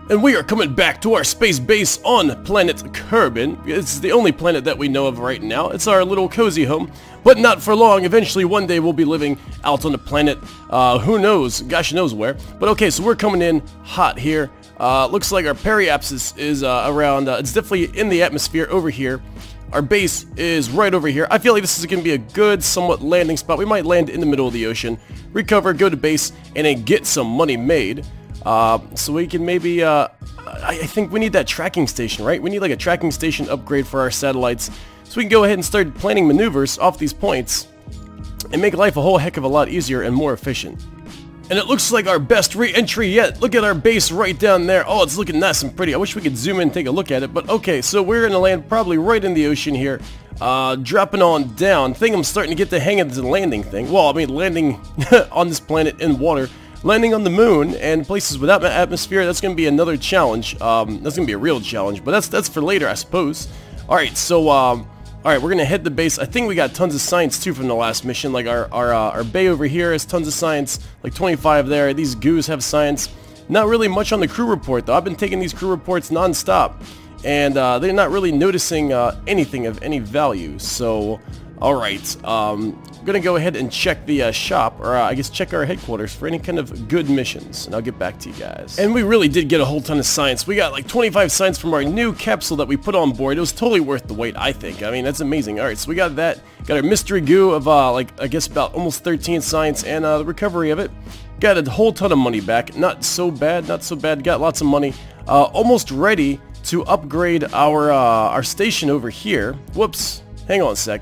And we are coming back to our space base on planet Kerbal. It's the only planet that we know of right now. It's our little cozy home, but not for long. Eventually, one day, we'll be living out on a planet, who knows, gosh knows where. But okay, so we're coming in hot here. Looks like our periapsis is around, it's definitely in the atmosphere over here. Our base is right over here. I feel like this is going to be a good, somewhat landing spot. We might land in the middle of the ocean, recover, go to base, and then get some money made. So we can maybe, I think we need that tracking station, right? We need like a tracking station upgrade for our satellites, so we can go ahead and start planning maneuvers off these points and make life a whole heck of a lot easier and more efficient. And it looks like our best re-entry yet. Look at our base right down there. Oh, it's looking nice and pretty. I wish we could zoom in and take a look at it, but okay, so we're gonna land probably right in the ocean here, dropping on down. I think I'm starting to get the hang of the landing thing. Well, I mean, landing on this planet in water. Landing on the moon and places without an atmosphere, that's going to be another challenge. That's going to be a real challenge, but that's for later, I suppose. Alright, so, alright, we're going to head to base. I think we got tons of science, too, from the last mission. Like, our bay over here has tons of science, like 25 there. These goos have science. Not really much on the crew report, though. I've been taking these crew reports non-stop, and they're not really noticing anything of any value, so... Alright, I'm gonna go ahead and check the shop, or I guess check our headquarters for any kind of good missions, and I'll get back to you guys. And we really did get a whole ton of science. We got like 25 science from our new capsule that we put on board. It was totally worth the wait, I think. I mean, that's amazing. Alright, so we got that. Got our mystery goo of, like, I guess about almost 13 science, and the recovery of it. Got a whole ton of money back. Not so bad, not so bad. Got lots of money. Almost ready to upgrade our station over here. Whoops. Hang on a sec.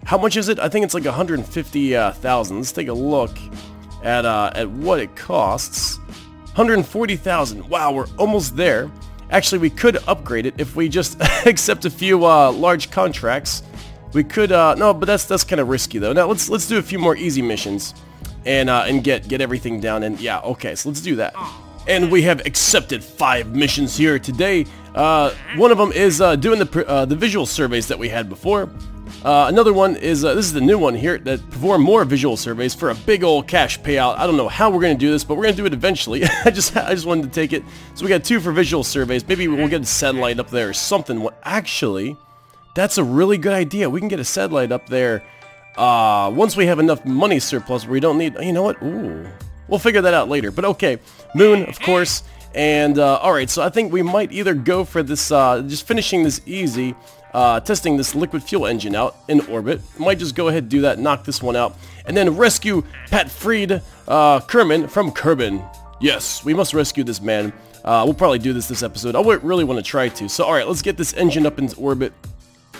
How much is it? I think it's like 150,000. Let's take a look at what it costs. 140,000. Wow, we're almost there. Actually, we could upgrade it if we just accept a few large contracts. We could no, but that's kind of risky though. Now let's do a few more easy missions and get everything down. And yeah, okay, so let's do that. And we have accepted 5 missions here today. One of them is doing the visual surveys that we had before. Another one is, this is the new one here, that perform more visual surveys for a big old cash payout. I don't know how we're going to do this, but we're going to do it eventually. I just wanted to take it. So we got 2 for visual surveys. Maybe we'll get a satellite up there or something. Well, actually, that's a really good idea. We can get a satellite up there once we have enough money surplus where we don't need, you know what? Ooh, we'll figure that out later. But okay, moon, of course. And, alright, so I think we might either go for this, just finishing this easy, testing this liquid fuel engine out in orbit. Might just go ahead and do that, knock this one out, and then rescue Pat Freed, Kerman from Kerbal. Yes, we must rescue this man. We'll probably do this episode. I really want to try to. So, alright, let's get this engine up into orbit,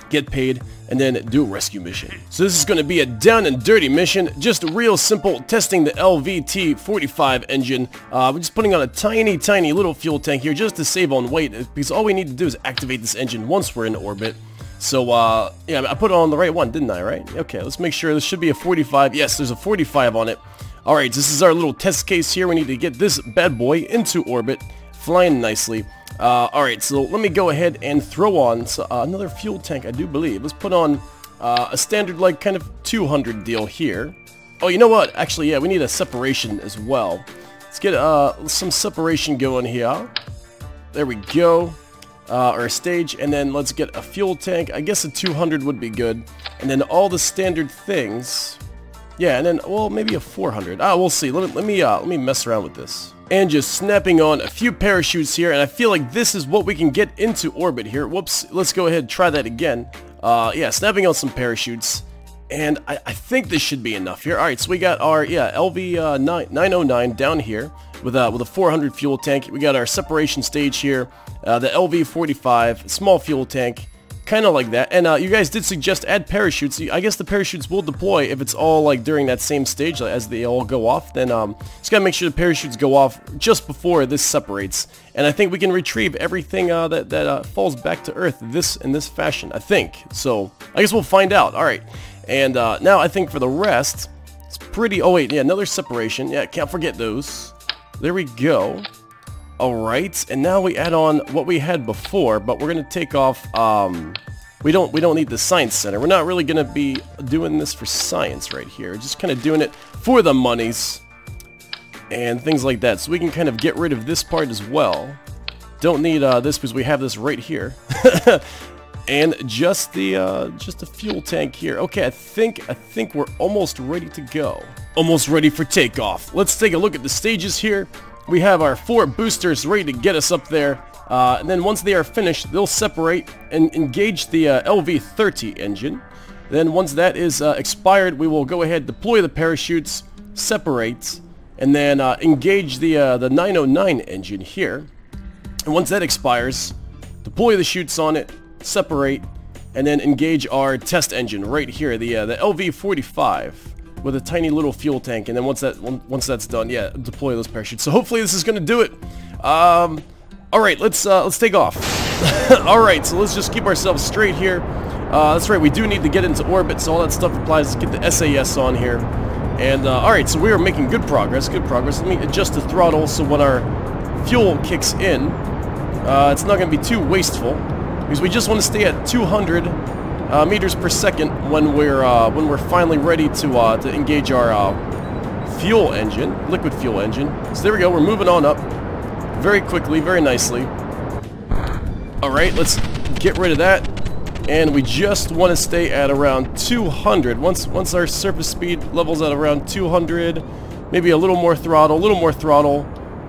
get paid, and then do a rescue mission. So this is going to be a down and dirty mission, just real simple, testing the LVT-45 engine. We're just putting on a tiny little fuel tank here just to save on weight, because all we need to do is activate this engine once we're in orbit. So, yeah, I put it on the right one, didn't I, right? Okay, let's make sure this should be a 45. Yes, there's a 45 on it. Alright, this is our little test case here. We need to get this bad boy into orbit, flying nicely. Alright, so let me go ahead and throw on another fuel tank, I do believe. Let's put on a standard, like, kind of 200 deal here. Oh, you know what? Actually, yeah, we need a separation as well. Let's get some separation going here. There we go. Or a stage, and then let's get a fuel tank. I guess a 200 would be good. And then all the standard things. Yeah, and then, well, maybe a 400. We'll see. Let me mess around with this. And just snapping on a few parachutes here, and I feel like this is what we can get into orbit here. Whoops, let's go ahead and try that again. Yeah, snapping on some parachutes, and I think this should be enough here. Alright, so we got our, yeah, LV-909 down here with a 400 fuel tank. We got our separation stage here, the LV-45, small fuel tank, kind of like that. And you guys did suggest add parachutes. I guess the parachutes will deploy if it's all like during that same stage, like, as they all go off. Then just gotta make sure the parachutes go off just before this separates. And I think we can retrieve everything that falls back to Earth in this fashion, I think. So I guess we'll find out. All right. And now I think for the rest, it's pretty. Oh wait, yeah, another separation. Yeah, can't forget those. There we go. Alright, and now we add on what we had before, but we're gonna take off, we don't need the science center. We're not really gonna be doing this for science right here. Just kind of doing it for the monies and things like that. So we can kind of get rid of this part as well. Don't need this because we have this right here. And just the fuel tank here. Okay, I think we're almost ready to go. Almost ready for takeoff. Let's take a look at the stages here. We have our 4 boosters ready to get us up there. And then once they are finished, they'll separate and engage the LV-30 engine. Then once that is expired, we will go ahead, deploy the parachutes, separate, and then engage the 909 engine here. And once that expires, deploy the chutes on it, separate, and then engage our test engine right here, the LV-45 with a tiny little fuel tank. And then once that's done, yeah, deploy those parachutes. So hopefully this is gonna do it. All right, let's take off. All right, so let's just keep ourselves straight here. That's right, we do need to get into orbit, so all that stuff applies. Let's get the SAS on here. And all right, so we are making good progress. Good progress. Let me adjust the throttle so when our fuel kicks in, it's not going to be too wasteful, because we just want to stay at 200 meters per second when we're finally ready to engage our fuel engine, liquid fuel engine. So there we go. We're moving on up very quickly, very nicely. All right, let's get rid of that, and we just want to stay at around 200. Once our surface speed levels at around 200, maybe a little more throttle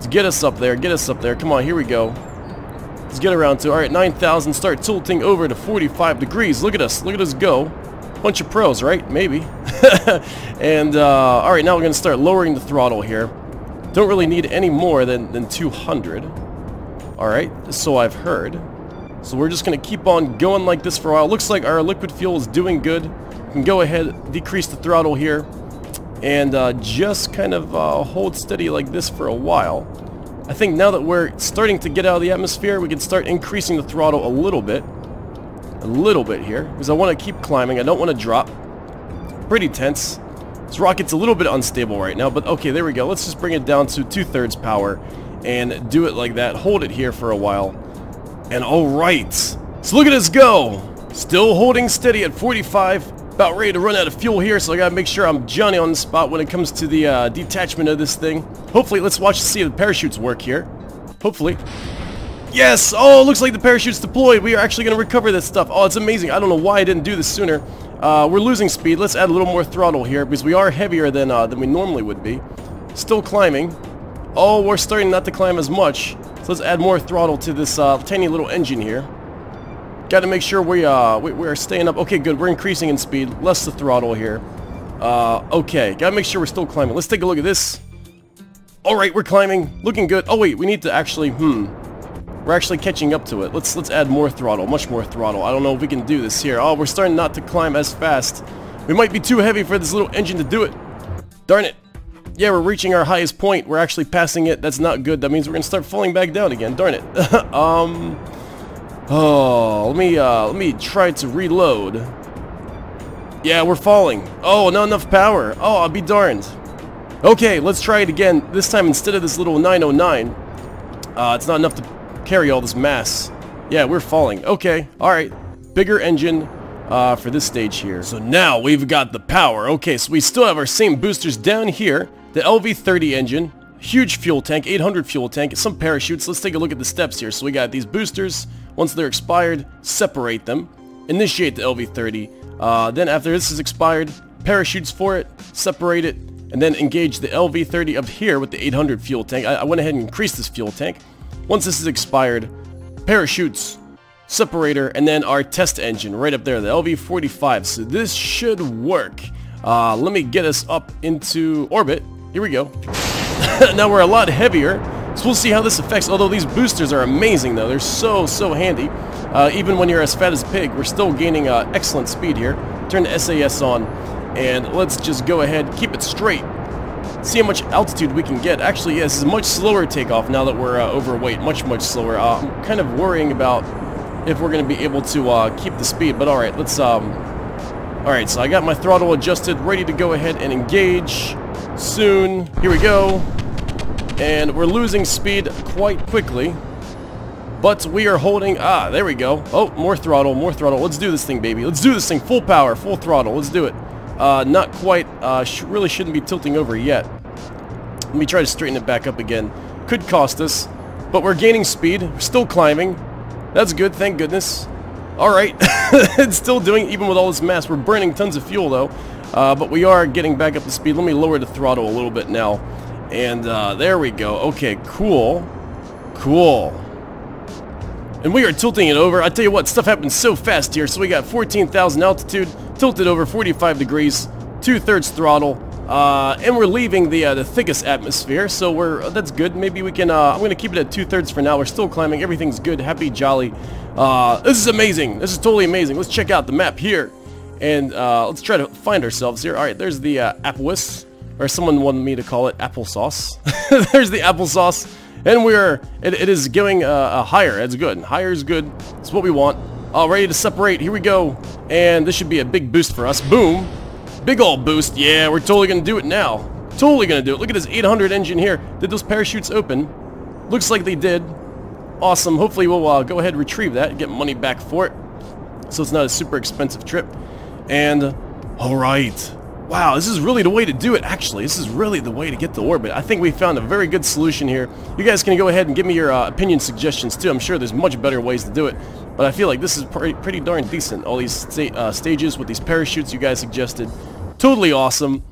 to get us up there. Come on, here we go. Let's get around to, all right, 9,000. Start tilting over to 45 degrees. Look at us go. Bunch of pros, right? Maybe. And all right, now we're gonna start lowering the throttle here. Don't really need any more than 200. All right, so I've heard. So we're just going to keep on going like this for a while. Looks like our liquid fuel is doing good. We can go ahead, decrease the throttle here, and just kind of hold steady like this for a while. I think now that we're starting to get out of the atmosphere, we can start increasing the throttle a little bit here, because I want to keep climbing. I don't want to drop. Pretty tense. This rocket's a little bit unstable right now, but okay, there we go. Let's just bring it down to 2/3 power and do it like that. Hold it here for a while. And alright, so look at us go! Still holding steady at 45, about ready to run out of fuel here, so I gotta make sure I'm Johnny on the spot when it comes to the detachment of this thing. Hopefully, let's watch to see if the parachutes work here. Hopefully. Yes! Oh, looks like the parachute's deployed. We are actually gonna recover this stuff. Oh, it's amazing. I don't know why I didn't do this sooner. We're losing speed. Let's add a little more throttle here, because we are heavier than we normally would be. Still climbing. Oh, we're starting not to climb as much. So let's add more throttle to this tiny little engine here. Got to make sure we are staying up. Okay, good. We're increasing in speed. Less the throttle here. Okay. Got to make sure we're still climbing. Let's take a look at this. All right, we're climbing. Looking good. Oh wait, we need to actually. We're actually catching up to it. Let's add more throttle. Much more throttle. I don't know if we can do this here. Oh, we're starting not to climb as fast. We might be too heavy for this little engine to do it. Darn it. Yeah, we're reaching our highest point. We're actually passing it. That's not good. That means we're gonna start falling back down again. Darn it. Oh, let me try to reload. Yeah, we're falling. Oh, not enough power. Oh, I'll be darned. Okay, let's try it again. This time, instead of this little 909, it's not enough to carry all this mass. Yeah, we're falling. Okay, all right. Bigger engine. For this stage here. So now we've got the power. Okay, so we still have our same boosters down here. The LV-30 engine, huge fuel tank, 800 fuel tank, some parachutes. Let's take a look at the steps here. So we got these boosters. Once they're expired, separate them. Initiate the LV-30. Then after this is expired, parachutes for it, separate it, and then engage the LV-30 up here with the 800 fuel tank. I went ahead and increased this fuel tank. Once this is expired, parachutes, separator, and then our test engine right up there, the LV-45. So this should work. Let me get us up into orbit. Here we go. Now we're a lot heavier, so we'll see how this affects. Although these boosters are amazing though, they're so handy. Even when you're as fat as a pig, we're still gaining excellent speed here. Turn the SAS on, and let's just go ahead, keep it straight. See how much altitude we can get. Actually, yeah, this is a much slower takeoff now that we're overweight. Much slower. I'm kind of worrying about if we're going to be able to keep the speed, but alright, let's, alright, so I got my throttle adjusted, ready to go ahead and engage soon. Here we go. And we're losing speed quite quickly, but we are holding, there we go. Oh, more throttle. Let's do this thing, baby. Let's do this thing, full power, full throttle. Let's do it. Not quite, really shouldn't be tilting over yet. Let me try to straighten it back up again. Could cost us. but we're gaining speed. We're still climbing. That's good, thank goodness. Alright, it's still doing, even with all this mass. We're burning tons of fuel though, but we are getting back up to speed. Let me lower the throttle a little bit now. And there we go. Okay, cool. Cool. And we are tilting it over. I tell you what, stuff happens so fast here. So we got 14,000 altitude, tilted over 45 degrees, 2/3 throttle, and we're leaving the thickest atmosphere. So that's good. Maybe we can. I'm gonna keep it at 2/3 for now. We're still climbing. Everything's good. Happy, jolly. This is amazing. This is totally amazing. Let's check out the map here, and let's try to find ourselves here. All right, there's the Applewiss, or someone wanted me to call it applesauce. There's the applesauce. And it is going higher. That's good. Higher is good. That's what we want. All ready to separate. Here we go. And this should be a big boost for us. Boom. Big ol' boost. Yeah, we're totally going to do it now. Totally going to do it. Look at this 800 engine here. Did those parachutes open? Looks like they did. Awesome. Hopefully we'll go ahead and retrieve that and get money back for it. So it's not a super expensive trip. And, alright. Wow, this is really the way to do it, actually. This is really the way to get to orbit. I think we found a very good solution here. You guys can go ahead and give me your opinion suggestions, too. I'm sure there's much better ways to do it. But I feel like this is pretty darn decent. All these stages with these parachutes you guys suggested. Totally awesome.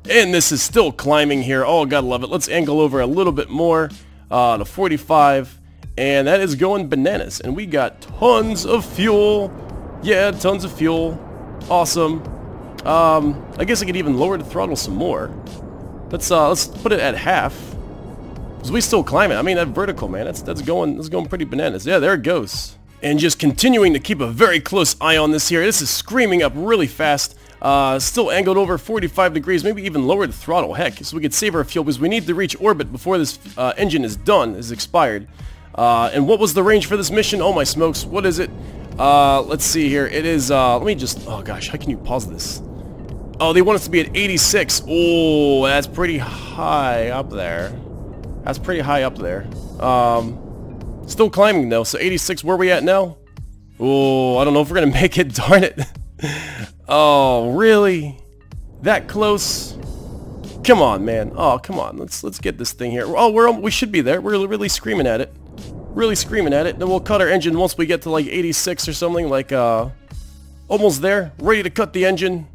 And this is still climbing here. Oh, gotta love it. Let's angle over a little bit more to 45. And that is going bananas. And we got tons of fuel. Yeah, tons of fuel. Awesome. I guess I could even lower the throttle some more. Let's put it at half. Cause we still climb it. I mean, that vertical, man, that's going pretty bananas. Yeah, there it goes. And just continuing to keep a very close eye on this here. This is screaming up really fast. Still angled over 45 degrees. Maybe even lower the throttle. Heck, so we could save our fuel because we need to reach orbit before this engine is done, is expired. And what was the range for this mission? Oh my smokes, what is it? Let's see here. It is, let me just, oh gosh, how can you pause this? Oh, they want us to be at 86. Oh, that's pretty high up there. That's pretty high up there. Still climbing though, so 86, where are we at now? Oh, I don't know if we're gonna make it, darn it. Oh, really? That close? Come on, man. Oh, come on. Let's get this thing here. Oh, we should be there. We're really screaming at it. Really screaming at it. Then we'll cut our engine once we get to like 86 or something, like almost there. Ready to cut the engine.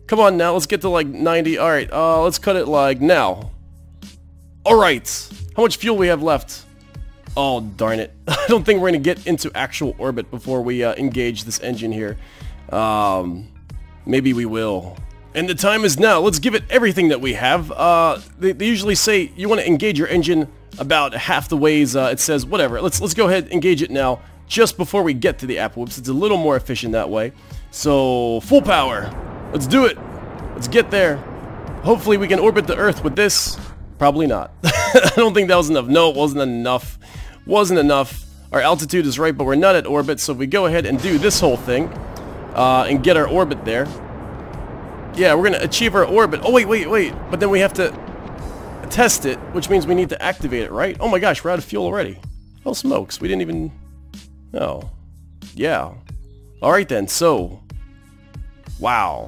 Come on now, let's get to like 90. Alright, let's cut it like now. Alright, how much fuel we have left? Oh, darn it. I don't think we're going to get into actual orbit before we engage this engine here. Maybe we will. And the time is now. Let's give it everything that we have. They usually say you want to engage your engine about half the ways. It says whatever. Let's go ahead and engage it now, just before we get to the Applewiss. It's a little more efficient that way. So, full power. Let's do it. Let's get there. Hopefully we can orbit the Earth with this. Probably not. I don't think that was enough. No, it wasn't enough. Wasn't enough. Our altitude is right, but we're not at orbit, so if we go ahead and do this whole thing and get our orbit there. Yeah, we're going to achieve our orbit. Oh, wait. But then we have to test it, which means we need to activate it, right? Oh my gosh, we're out of fuel already. Oh, smokes. We didn't even... Oh. Yeah. Alright then, so... Wow.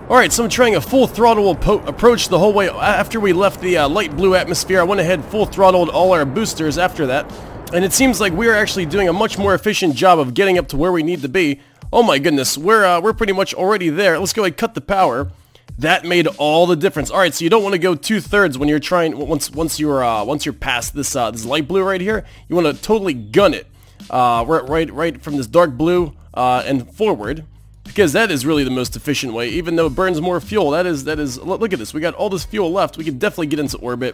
Alright, so I'm trying a full throttle approach the whole way. After we left the light blue atmosphere, I went ahead full throttled all our boosters after that. And it seems like we are actually doing a much more efficient job of getting up to where we need to be. Oh my goodness, we're pretty much already there. Let's go ahead and cut the power. That made all the difference. Alright, so you don't want to go 2/3 when you're trying, once you're past this this light blue right here. You want to totally gun it. Right from this dark blue and forward. Because that is really the most efficient way, even though it burns more fuel. That is, look at this, we got all this fuel left. We can definitely get into orbit.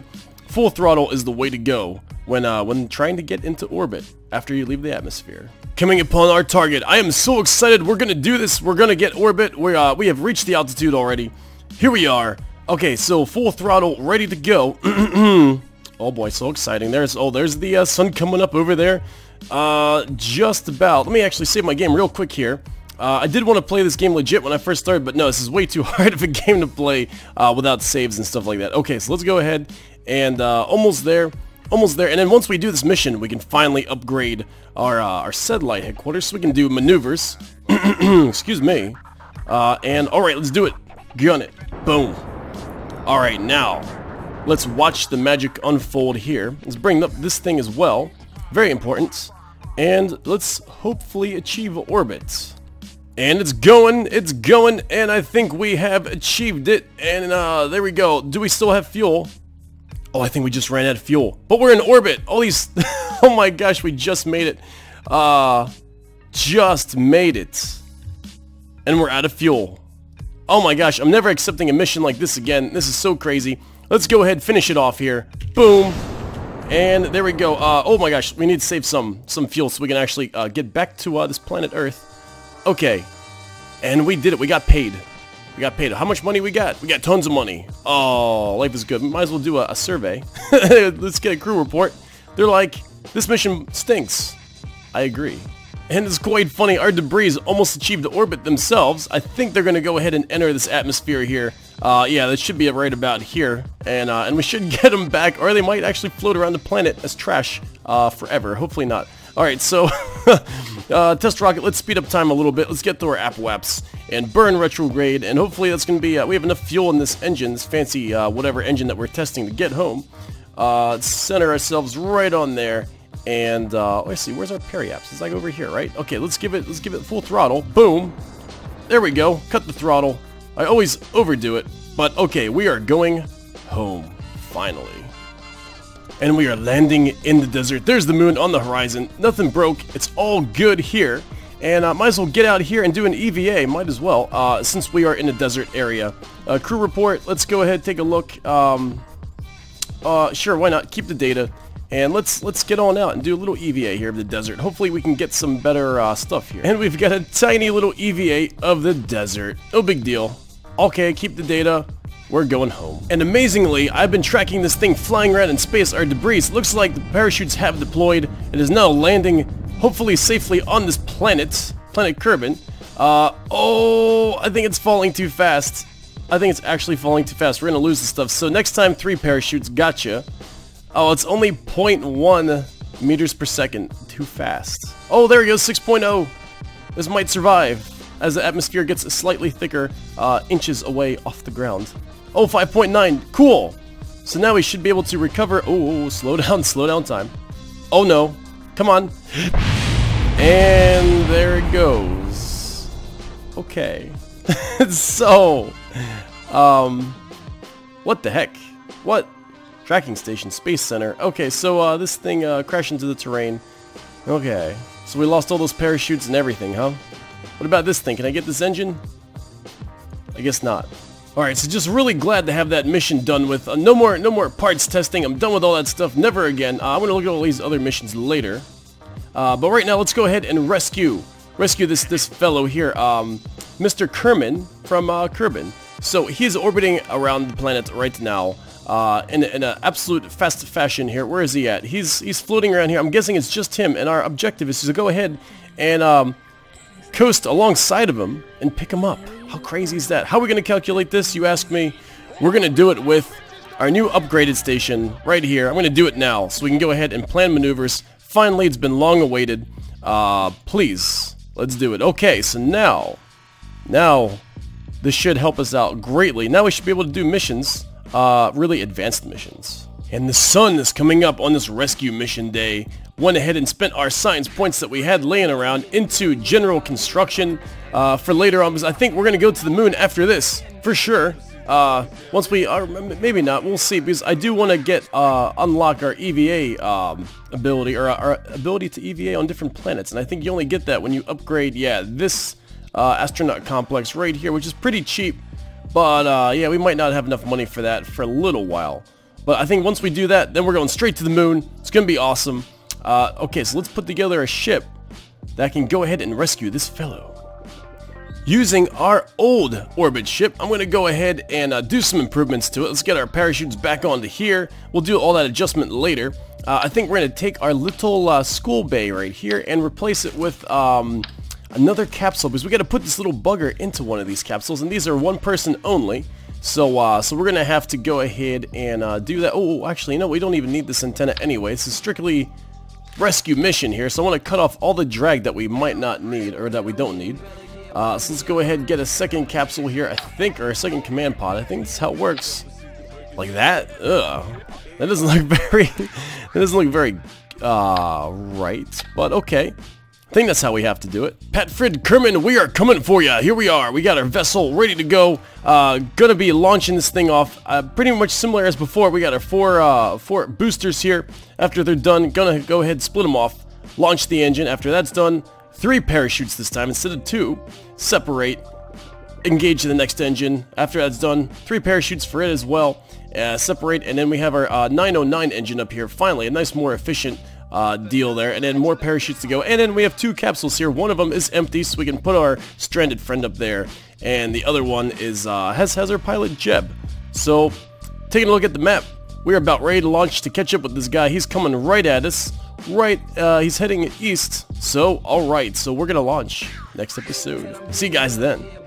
Full throttle is the way to go when trying to get into orbit after you leave the atmosphere. Coming upon our target. I am so excited. We're going to do this. We're going to get orbit. We have reached the altitude already. Here we are. Okay, so full throttle, ready to go. Oh boy, so exciting. There's the sun coming up over there. Just about. Let me actually save my game real quick here. I did want to play this game legit when I first started, but no, this is way too hard of a game to play without saves and stuff like that. Okay, so let's go ahead and almost there, and then once we do this mission, we can finally upgrade our satellite headquarters, so we can do maneuvers. Excuse me. And alright, let's do it. Gun it. Boom. Alright, now let's watch the magic unfold here. Let's bring up this thing as well. Very important. And let's hopefully achieve orbit. And it's going, and I think we have achieved it. And there we go. Do we still have fuel? Oh, I think we just ran out of fuel. But we're in orbit. All these... oh my gosh, we just made it. Just made it. And we're out of fuel. Oh my gosh, I'm never accepting a mission like this again. This is so crazy. Let's go ahead and finish it off here. Boom. And there we go. Oh my gosh, we need to save some fuel so we can actually get back to this planet Earth. Okay. And we did it. We got paid. We got paid. How much money we got? We got tons of money. Oh, life is good. Might as well do a survey. Let's get a crew report. They're like, this mission stinks. I agree. And it's quite funny, our debris almost achieved the orbit themselves. I think they're going to go ahead and enter this atmosphere here. Yeah, that should be right about here. And we should get them back, or they might actually float around the planet as trash forever. Hopefully not. Alright, so, test rocket, let's speed up time a little bit. Let's get to our app-waps and burn retrograde. And hopefully that's going to be, we have enough fuel in this engine, this fancy whatever engine that we're testing to get home. Let's center ourselves right on there. And let's see, where's our periaps? It's like over here, right? Okay, let's give it full throttle. Boom. There we go. Cut the throttle. I always overdo it, but okay, we are going home finally. And we are landing in the desert. There's the moon on the horizon. Nothing broke. It's all good here. And might as well get out here and do an EVA. Might as well, since we are in a desert area. Crew report. Let's go ahead, take a look. Sure, why not? Keep the data. And let's get on out and do a little EVA here of the desert. Hopefully we can get some better stuff here. And we've got a tiny little EVA of the desert. No big deal. Okay, keep the data. We're going home. And amazingly, I've been tracking this thing flying around in space, our debris. It looks like the parachutes have deployed. It is now landing, hopefully safely, on this planet, Planet Kerbal. Oh, I think it's falling too fast. I think it's actually falling too fast. We're gonna lose this stuff. So next time, 3 parachutes. Gotcha. Oh, it's only 0.1 meters per second. Too fast. Oh, there he goes, 6.0. This might survive as the atmosphere gets slightly thicker, inches away off the ground. Oh, 5.9. Cool. So now we should be able to recover. Oh, slow down time. Oh no. Come on. And there it goes. Okay. So, what the heck? What? Tracking station, Space Center. Okay, so this thing crashed into the terrain. Okay, so we lost all those parachutes and everything, huh? What about this thing? Can I get this engine? I guess not. Alright, so just really glad to have that mission done with. No more parts testing. I'm done with all that stuff. Never again. I'm going to look at all these other missions later. But right now, let's go ahead and rescue this fellow here, Mr. Kerman from Kerbal. So he's orbiting around the planet right now. In an absolute fast fashion here. Where is he at? He's floating around here. I'm guessing it's just him, and our objective is to go ahead and coast alongside of him and pick him up. How crazy is that? How are we going to calculate this, you ask me? We're going to do it with our new upgraded station right here. I'm going to do it now so we can go ahead and plan maneuvers. Finally, it's been long awaited. Please, let's do it. Okay, so now this should help us out greatly. Now we should be able to do missions. Really advanced missions. And the sun is coming up on this rescue mission day. Went ahead and spent our science points that we had laying around into general construction for later on, because I think we're going to go to the moon after this, for sure. Once we are, maybe not, we'll see, because I do want to get, unlock our EVA ability, or our ability to EVA on different planets, and I think you only get that when you upgrade, yeah, this astronaut complex right here, which is pretty cheap. But, yeah, we might not have enough money for that for a little while. But I think once we do that, then we're going straight to the moon. It's going to be awesome. Okay, so let's put together a ship that can go ahead and rescue this fellow. Using our old orbit ship, I'm going to go ahead and do some improvements to it. Let's get our parachutes back onto here. We'll do all that adjustment later. I think we're going to take our little school bay right here and replace it with another capsule, because we got to put this little bugger into one of these capsules, and these are one person only. So so we're gonna have to go ahead and do that. Oh, actually, no, we don't even need this antenna anyway. This is strictly rescue mission here, so I want to cut off all the drag that we might not need, or that we don't need. So let's go ahead and get a second capsule here, I think, or a second command pod. I think that's how it works. Like that? Ugh. That doesn't look very. That doesn't look very right, but okay. I think that's how we have to do it. Patfrid Kerman, we are coming for ya. Here we are. We got our vessel ready to go. Gonna be launching this thing off pretty much similar as before. We got our four boosters here. After they're done, gonna go ahead and split them off. Launch the engine. After that's done, 3 parachutes this time instead of 2. Separate. Engage the next engine. After that's done, 3 parachutes for it as well. Separate, and then we have our 909 engine up here. Finally, a nice, more efficient deal there, and then more parachutes to go, and then we have 2 capsules here. One of them is empty, so we can put our stranded friend up there, and the other one is has our pilot Jeb. So, taking a look at the map, we're about ready to launch to catch up with this guy. He's coming right at us. Right, he's heading east. So, alright, so we're gonna launch next episode. See you guys then.